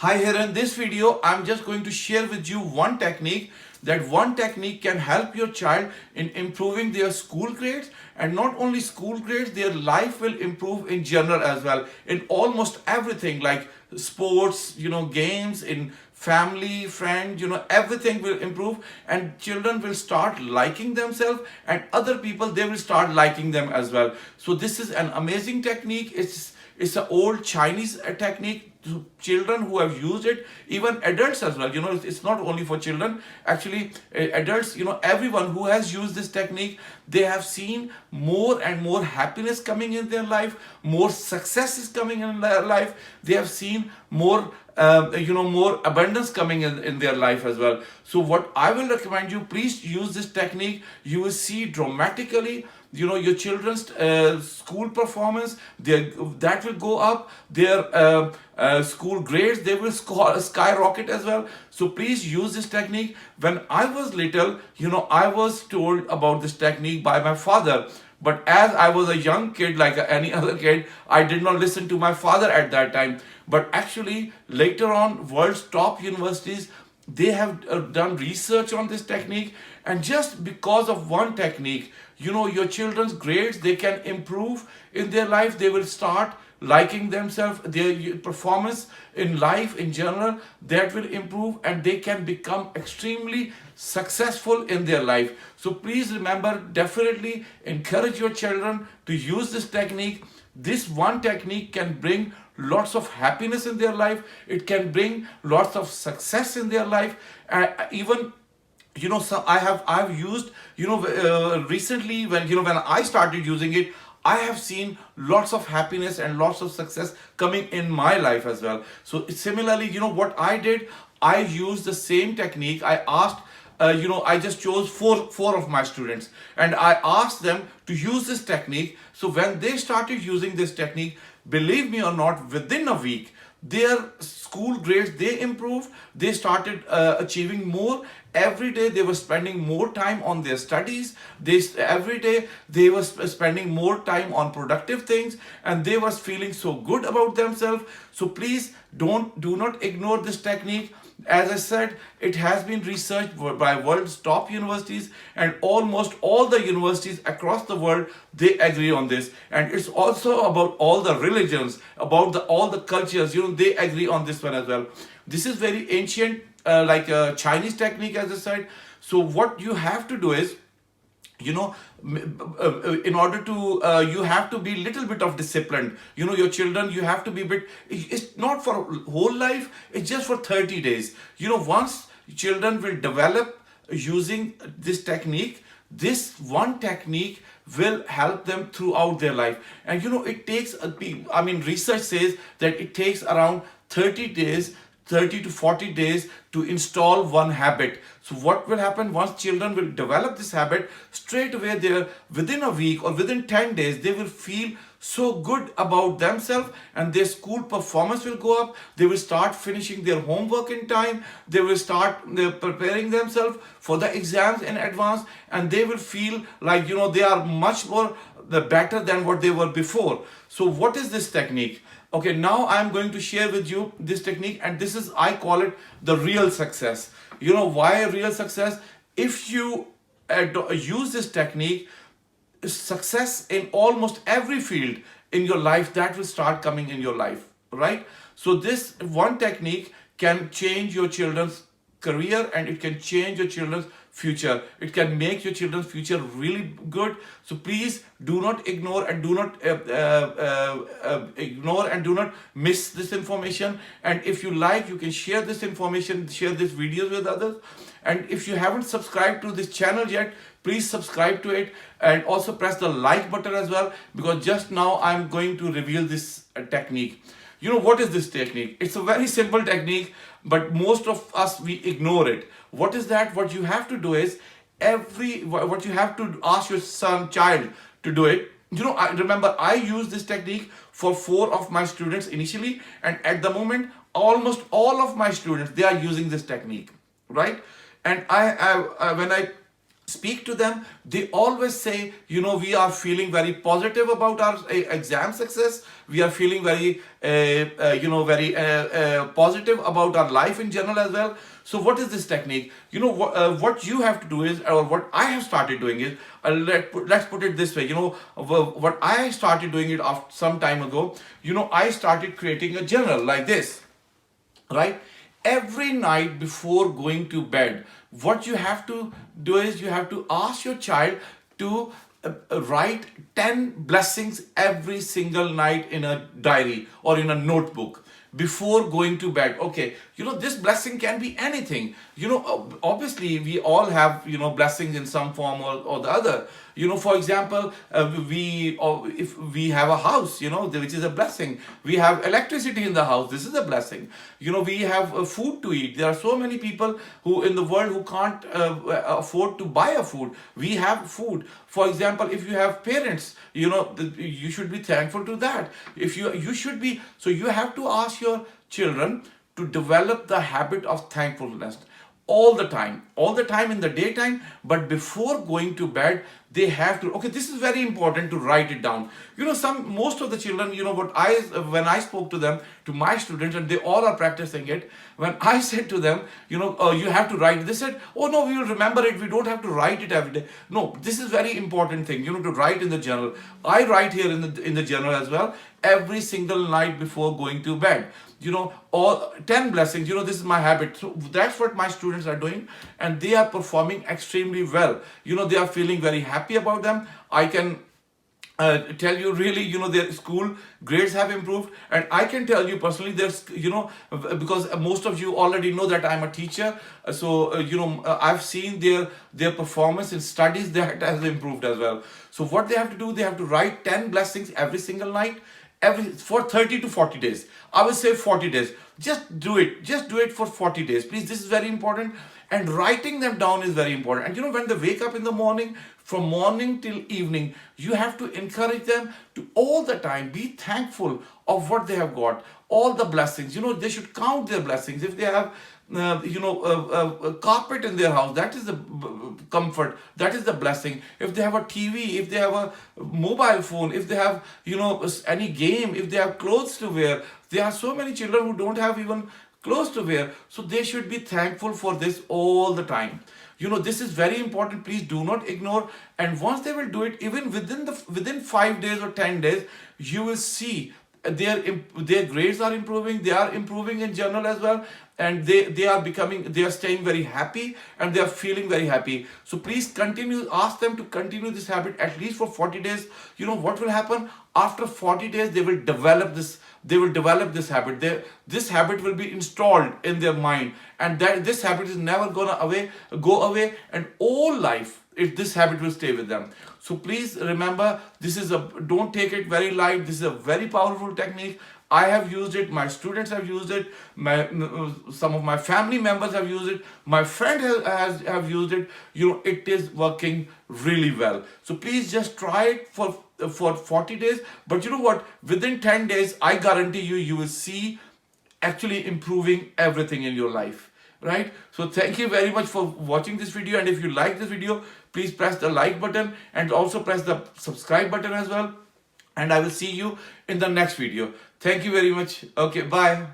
Hi, here in this video, I'm just going to share with you one technique. That one technique can help your child in improving their school grades, and not only school grades, their life will improve in general as well, in almost everything like sports, games, in family, friend, everything will improve, and children will start liking themselves, and other people, they will start liking them as well. So this is an amazing technique. It's an old Chinese technique. To children who have used it, even adults as well. It's not only for children. Actually, adults, everyone who has used this technique, they have seen more and more happiness coming in their life, more success is coming in their life. They have seen more abundance coming in their life as well. So what I will recommend you, please use this technique. You will see dramatically, your children's school performance, that will go up. Their school grades, they will skyrocket as well. So please use this technique. When I was little, I was told about this technique by my father. But as I was a young kid, like any other kid, I did not listen to my father at that time. But actually, later on, world's top universities, they have done research on this technique, and just because of one technique, your children's grades, they can improve in their life. They will start liking themselves, their performance in life in general, that will improve, and they can become extremely successful in their life. So please remember, definitely encourage your children to use this technique. This one technique can bring lots of happiness in their life. It can bring lots of success in their life. Even, so I've used, recently, when I started using it, I have seen lots of happiness and lots of success coming in my life as well. So similarly, what I did, I used the same technique. I asked, I just chose four of my students, and I asked them to use this technique. So when they started using this technique, believe me or not, within a week, their school grades, they improved. They started achieving more. Every day they were spending more time on their studies. Every day they were spending more time on productive things, and they was feeling so good about themselves. So please do not ignore this technique. As I said, it has been researched by world's top universities, and almost all the universities across the world, they agree on this. And it's also about all the religions, about all the cultures, they agree on this one as well. This is very ancient, like a Chinese technique, as I said. So what you have to do is, in order to you have to be little bit of disciplined. Your children, you have to be bit. It's not for whole life, it's just for 30 days. Once children will develop using this technique, this one technique will help them throughout their life. And it takes research says that it takes around 30 days, 30 to 40 days to install one habit. So what will happen, once children will develop this habit, straight away, within a week or within 10 days, they will feel so good about themselves, and their school performance will go up. They will start finishing their homework in time. They will start preparing themselves for the exams in advance, and they will feel like, they are much more better than what they were before. So what is this technique? Okay, now I'm going to share with you this technique, and this is, I call it the real success. Why real success? If you use this technique, success in almost every field in your life, that will start coming in your life, right? So this one technique can change your children's career, and it can change your children's future. It can make your children's future really good. So please do not ignore, and do not ignore, and do not miss this information. And if you like, you can share this information, share this videos with others. And if you haven't subscribed to this channel yet, please subscribe to it, and also press the like button as well, because just now I'm going to reveal this technique. What is this technique? It's a very simple technique, but most of us, we ignore it. What is that? What you have to do is, what you have to ask your child to do it. I remember I used this technique for 4 of my students initially, and at the moment, almost all of my students, they are using this technique, right? And when I speak to them, they always say, we are feeling very positive about our exam success. We are feeling very, very positive about our life in general as well. So what is this technique? What you have to do is, or what I have started doing is, let's put it this way. What I started doing it after some time ago. I started creating a journal like this, right? Every night before going to bed, what you have to do is, you have to ask your child to write 10 blessings every single night in a diary or in a notebook before going to bed. Okay, this blessing can be anything. Obviously we all have, blessings in some form or the other. For example, if we have a house, which is a blessing. We have electricity in the house. This is a blessing. We have food to eat. There are so many people who in the world who can't afford to buy a food. We have food. For example, if you have parents, you should be thankful to that. If you should be, so you have to ask your children to develop the habit of thankfulness all the time in the daytime, but before going to bed, they have to, okay, this is very important to write it down. Most of the children, when I spoke to them, to my students, and they all are practicing it, when I said to them, you have to write, they said, oh no, we will remember it, we don't have to write it every day. No, this is very important thing, to write in the journal. I write here in the journal as well, every single night before going to bed. All 10 blessings, this is my habit. So that's what my students are doing, and they are performing extremely well. They are feeling very happy about them. I can tell you really, their school grades have improved, and I can tell you personally, there's, because most of you already know that I'm a teacher, so I've seen their performance in studies that has improved as well. So what they have to do, they have to write 10 blessings every single night, for 30 to 40 days. I will say 40 days. Just do it for 40 days, please. This is very important, and writing them down is very important. And when they wake up in the morning, from morning till evening, you have to encourage them to all the time be thankful of what they have got, all the blessings. They should count their blessings. If they have a carpet in their house, that is the comfort, that is the blessing. If they have a TV, if they have a mobile phone, if they have any game, if they have clothes to wear, there are so many children who don't have even clothes to wear, so they should be thankful for this all the time. This is very important. Please do not ignore. And once they will do it, even within 5 days or 10 days, you will see their grades are improving. They are improving in general as well, and they are staying very happy, and they are feeling very happy. So please continue, ask them to continue this habit at least for 40 days. What will happen after 40 days? They will develop this habit. This habit will be installed in their mind, and that this habit is never gonna go away, and all life this habit will stay with them. So please remember, don't take it very light. This is a very powerful technique. I have used it, my students have used it, some of my family members have used it, my friend have used it. It is working really well. So please just try it for 40 days. But you know what? Within 10 days, I guarantee you will see actually improving everything in your life. Right? So thank you very much for watching this video, and if you like this video, please press the like button and also press the subscribe button as well, and I will see you in the next video. Thank you very much. Okay, bye.